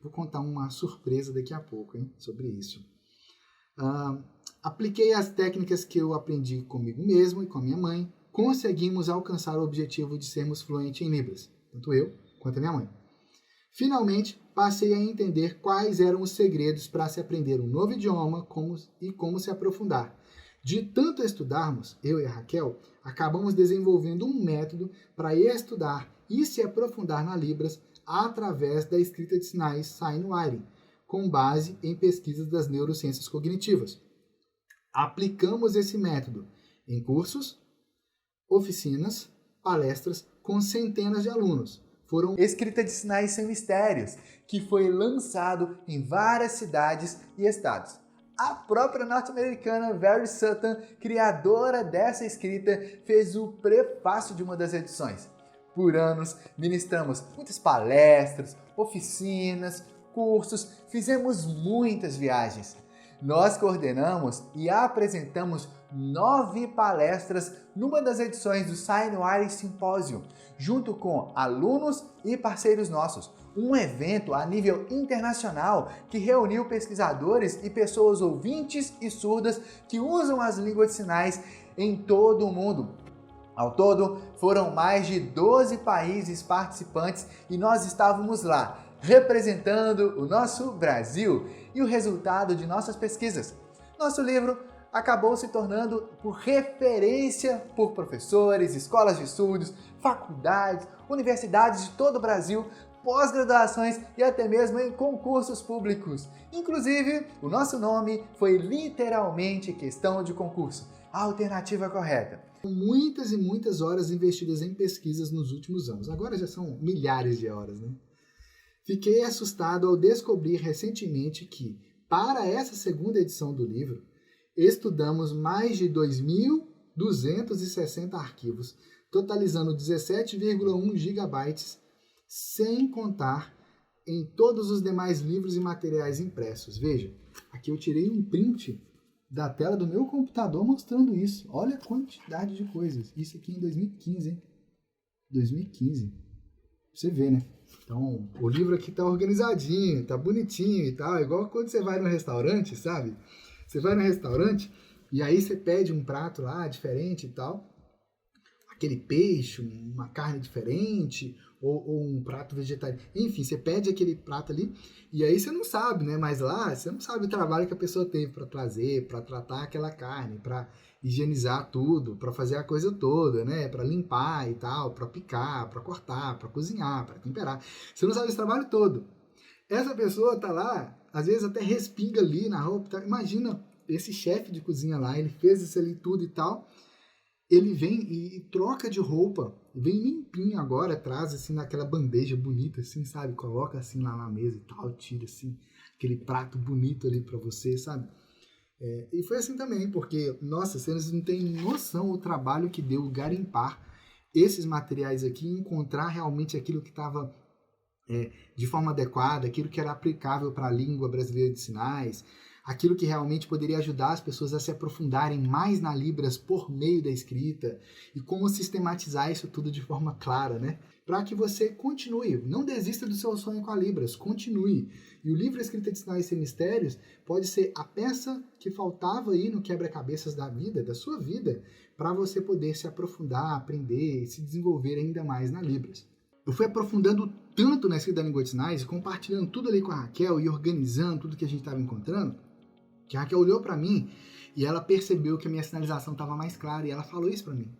Vou contar uma surpresa daqui a pouco, hein, sobre isso. Apliquei as técnicas que eu aprendi comigo mesmo e com a minha mãe. Conseguimos alcançar o objetivo de sermos fluentes em Libras, tanto eu quanto a minha mãe. Finalmente, passei a entender quais eram os segredos para se aprender um novo idioma e como se aprofundar. De tanto estudarmos, eu e a Raquel, acabamos desenvolvendo um método para estudar e se aprofundar na Libras através da escrita de sinais Signwriting, com base em pesquisas das neurociências cognitivas. Aplicamos esse método em cursos, oficinas, palestras com centenas de alunos. Foram Escrita de Sinais Sem Mistérios, que foi lançado em várias cidades e estados. A própria norte-americana Very Sutton, criadora dessa escrita, fez o prefácio de uma das edições. Por anos, ministramos muitas palestras, oficinas, cursos, fizemos muitas viagens. Nós coordenamos e apresentamos 9 palestras numa das edições do Signwriting Symposium, junto com alunos e parceiros nossos. Um evento a nível internacional que reuniu pesquisadores e pessoas ouvintes e surdas que usam as línguas de sinais em todo o mundo. Ao todo, foram mais de 12 países participantes e nós estávamos lá, representando o nosso Brasil e o resultado de nossas pesquisas. Nosso livro acabou se tornando por referência por professores, escolas de estudos, faculdades, universidades de todo o Brasil, pós-graduações e até mesmo em concursos públicos. Inclusive, o nosso nome foi literalmente questão de concurso. A alternativa correta. Muitas e muitas horas investidas em pesquisas nos últimos anos. Agora já são milhares de horas, né? Fiquei assustado ao descobrir recentemente que, para essa segunda edição do livro, estudamos mais de 2.260 arquivos, totalizando 17,1 gigabytes, sem contar em todos os demais livros e materiais impressos. Veja, aqui eu tirei um print da tela do meu computador mostrando isso. Olha a quantidade de coisas. Isso aqui em 2015, hein? 2015. Você vê, né? Então, o livro aqui tá organizadinho, tá bonitinho e tal. Igual quando você vai no restaurante, sabe? Você vai no restaurante e aí você pede um prato lá diferente e tal. Aquele peixe, uma carne diferente, ou um prato vegetariano. Enfim, você pede aquele prato ali e aí você não sabe, né? Mas lá você não sabe o trabalho que a pessoa teve para trazer, para tratar aquela carne, para higienizar tudo, para fazer a coisa toda, né? Para limpar e tal, para picar, para cortar, para cozinhar, para temperar. Você não sabe esse trabalho todo. Essa pessoa tá lá, às vezes até respinga ali na roupa. Tá? Imagina esse chefe de cozinha lá, ele fez isso ali tudo e tal. Ele vem e troca de roupa, vem limpinho agora, traz assim naquela bandeja bonita, assim, sabe? Coloca assim lá na mesa e tal, tira assim aquele prato bonito ali pra você, sabe? E foi assim também, porque, nossa, vocês não têm noção o trabalho que deu garimpar esses materiais aqui, encontrar realmente aquilo que estava de forma adequada, aquilo que era aplicável para a língua brasileira de sinais, aquilo que realmente poderia ajudar as pessoas a se aprofundarem mais na Libras por meio da escrita e como sistematizar isso tudo de forma clara, né? Para que você continue, não desista do seu sonho com a Libras, continue. E o livro Escrita de Sinais Sem Mistérios pode ser a peça que faltava aí no quebra-cabeças da vida, da sua vida, para você poder se aprofundar, aprender e se desenvolver ainda mais na Libras. Eu fui aprofundando tanto na escrita da língua de sinais, compartilhando tudo ali com a Raquel e organizando tudo que a gente estava encontrando, que a Raquel olhou para mim e ela percebeu que a minha sinalização estava mais clara e ela falou isso para mim,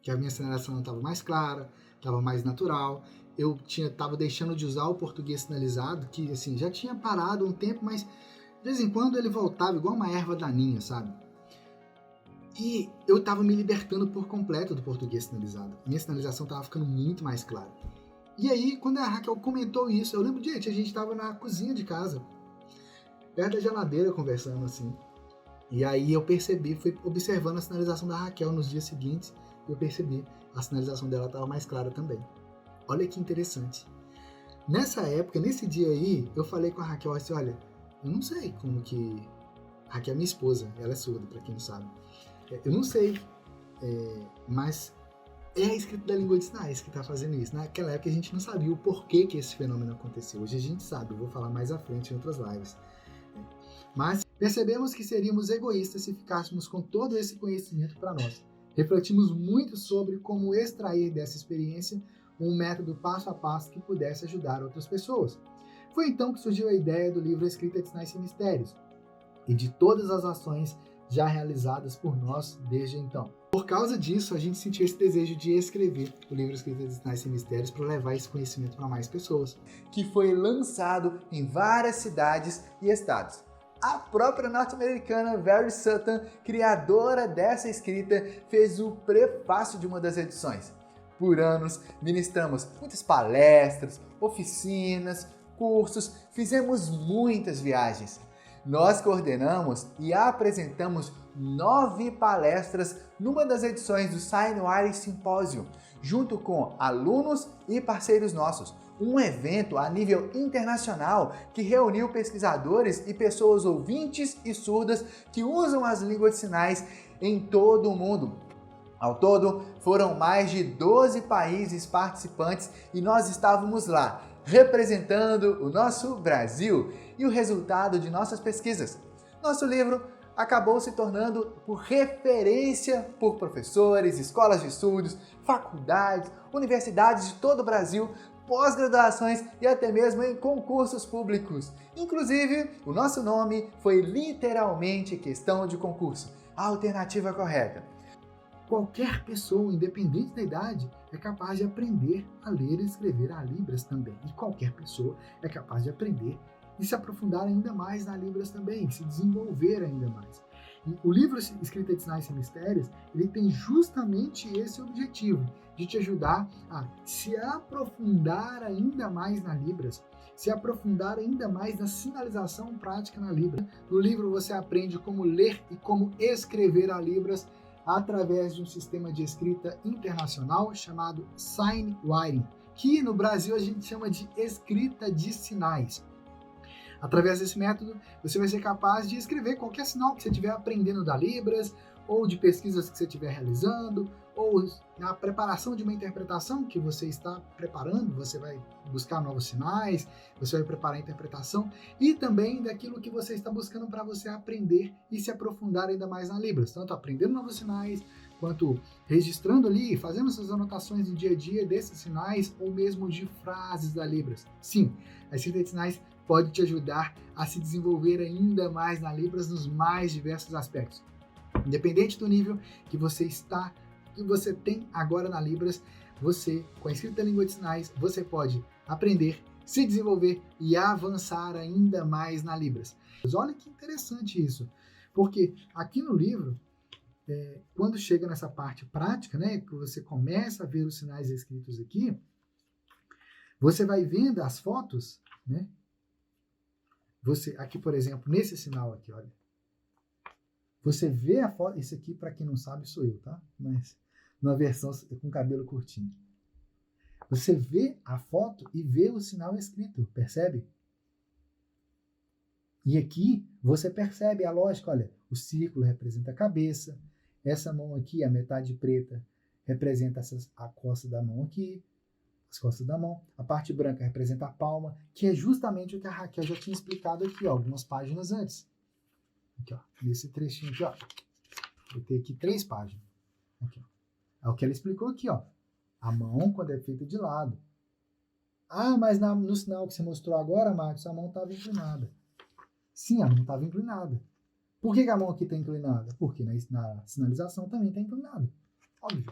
que a minha sinalização estava mais clara, estava mais natural, eu estava deixando de usar o português sinalizado, que assim, já tinha parado um tempo, mas de vez em quando ele voltava igual uma erva daninha, sabe? E eu estava me libertando por completo do português sinalizado, minha sinalização estava ficando muito mais clara. E aí, quando a Raquel comentou isso, eu lembro, gente, a gente estava na cozinha de casa, perto da geladeira, conversando assim. E aí eu percebi, fui observando a sinalização da Raquel nos dias seguintes, e eu percebi, a sinalização dela estava mais clara também. Olha que interessante. Nessa época, nesse dia aí, eu falei com a Raquel assim, olha, eu não sei como que... A Raquel é minha esposa, ela é surda, pra quem não sabe. Eu não sei, mas é a escrita da língua de sinais que está fazendo isso. Naquela época a gente não sabia o porquê que esse fenômeno aconteceu. Hoje a gente sabe, eu vou falar mais à frente em outras lives. Mas percebemos que seríamos egoístas se ficássemos com todo esse conhecimento para nós. Refletimos muito sobre como extrair dessa experiência um método passo a passo que pudesse ajudar outras pessoas. Foi então que surgiu a ideia do livro Escrita de Sinais e Mistérios e de todas as ações já realizadas por nós desde então. Por causa disso, a gente sentiu esse desejo de escrever o livro Escrita de Sinais e Mistérios para levar esse conhecimento para mais pessoas. Que foi lançado em várias cidades e estados. A própria norte-americana Very Sutton, criadora dessa escrita, fez o prefácio de uma das edições. Por anos, ministramos muitas palestras, oficinas, cursos, fizemos muitas viagens. Nós coordenamos e apresentamos 9 palestras numa das edições do Sinwire Symposium, junto com alunos e parceiros nossos. Um evento a nível internacional que reuniu pesquisadores e pessoas ouvintes e surdas que usam as línguas de sinais em todo o mundo. Ao todo, foram mais de 12 países participantes e nós estávamos lá, representando o nosso Brasil e o resultado de nossas pesquisas. Nosso livro acabou se tornando por referência por professores, escolas de estudos, faculdades, universidades de todo o Brasil, pós-graduações e até mesmo em concursos públicos. Inclusive, o nosso nome foi literalmente questão de concurso, a alternativa correta. Qualquer pessoa, independente da idade, é capaz de aprender a ler e escrever a Libras também. E qualquer pessoa é capaz de aprender e se aprofundar ainda mais na Libras também, se desenvolver ainda mais. E o livro Escrita de Sinais e Mistérios, ele tem justamente esse objetivo, de te ajudar a se aprofundar ainda mais na Libras, se aprofundar ainda mais na sinalização prática na Libras. No livro você aprende como ler e como escrever a Libras através de um sistema de escrita internacional chamado Signwriting, que no Brasil a gente chama de escrita de sinais. Através desse método, você vai ser capaz de escrever qualquer sinal que você estiver aprendendo da Libras, ou de pesquisas que você estiver realizando, ou na preparação de uma interpretação que você está preparando, você vai buscar novos sinais, você vai preparar a interpretação, e também daquilo que você está buscando para você aprender e se aprofundar ainda mais na Libras, tanto aprendendo novos sinais, quanto registrando ali, fazendo suas anotações do dia a dia desses sinais, ou mesmo de frases da Libras. Sim, a escrita de sinais pode te ajudar a se desenvolver ainda mais na Libras nos mais diversos aspectos. Independente do nível que você tem agora na Libras, você, com a escrita da língua de sinais, você pode aprender, se desenvolver e avançar ainda mais na Libras. Mas olha que interessante isso, porque aqui no livro, quando chega nessa parte prática, né, que você começa a ver os sinais escritos aqui, você vai vendo as fotos, né? Aqui, por exemplo, nesse sinal aqui, olha. Você vê a foto, isso aqui, para quem não sabe, sou eu, tá? Mas numa versão com cabelo curtinho. Você vê a foto e vê o sinal escrito, percebe? E aqui você percebe a lógica, olha, o círculo representa a cabeça, essa mão aqui, a metade preta, representa a costa da mão aqui, as costas da mão, a parte branca representa a palma, que é justamente o que a Raquel já tinha explicado aqui, ó, algumas páginas antes. Aqui, ó, nesse trechinho aqui, ó. Vou ter aqui 3 páginas. Aqui, ó. É o que ela explicou aqui, ó. A mão, quando é feita de lado. Ah, mas no sinal que você mostrou agora, Marcos, a mão estava inclinada. Sim, a mão estava inclinada. Por que a mão aqui está inclinada? Porque na sinalização também está inclinada. Óbvio.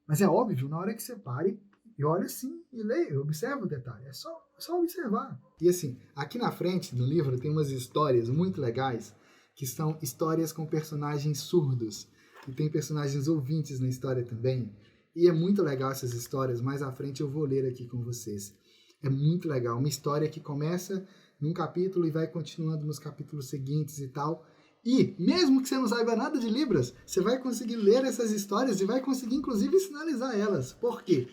Mas é óbvio, na hora que você pare e olha assim e leia, observa o detalhe. É só observar. E assim, aqui na frente do livro tem umas histórias muito legais, que são histórias com personagens surdos. E tem personagens ouvintes na história também. E é muito legal essas histórias. Mais à frente eu vou ler aqui com vocês. É muito legal. Uma história que começa num capítulo e vai continuando nos capítulos seguintes e tal. E, mesmo que você não saiba nada de Libras, você vai conseguir ler essas histórias e vai conseguir, inclusive, sinalizar elas. Por quê?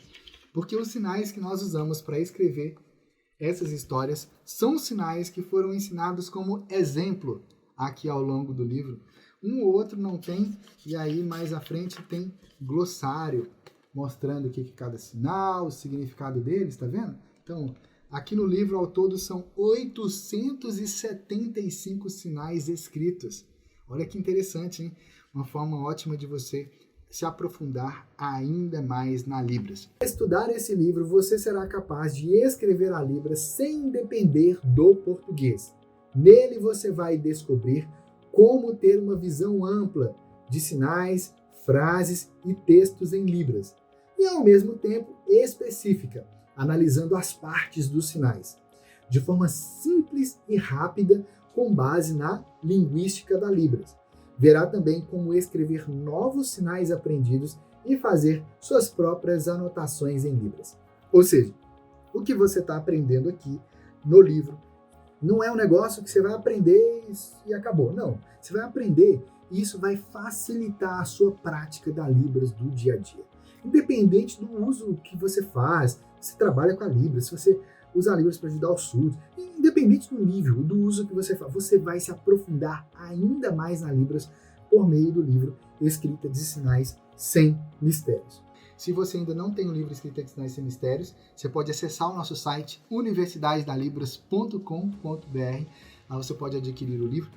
Porque os sinais que nós usamos para escrever essas histórias são sinais que foram ensinados como exemplo aqui ao longo do livro. Um ou outro não tem, e aí mais à frente tem glossário, mostrando o que é cada sinal, o significado deles, tá vendo? Então, aqui no livro, ao todo, são 875 sinais escritos. Olha que interessante, hein? Uma forma ótima de você se aprofundar ainda mais na Libras. Ao estudar esse livro, você será capaz de escrever a Libras sem depender do português. Nele você vai descobrir como ter uma visão ampla de sinais, frases e textos em Libras, e ao mesmo tempo específica, analisando as partes dos sinais, de forma simples e rápida, com base na linguística da Libras. Verá também como escrever novos sinais aprendidos e fazer suas próprias anotações em Libras. Ou seja, o que você está aprendendo aqui no livro não é um negócio que você vai aprender e acabou. Não, você vai aprender e isso vai facilitar a sua prática da Libras do dia a dia. Independente do uso que você faz, se trabalha com a Libras, se você usa a Libras para ajudar os surdos, independente do nível, do uso que você faz, você vai se aprofundar ainda mais na Libras por meio do livro Escrita de Sinais Sem Mistérios. Se você ainda não tem o livro Escrita de Sinais Sem Mistérios, você pode acessar o nosso site universidadedalibras.com.br. Lá você pode adquirir o livro.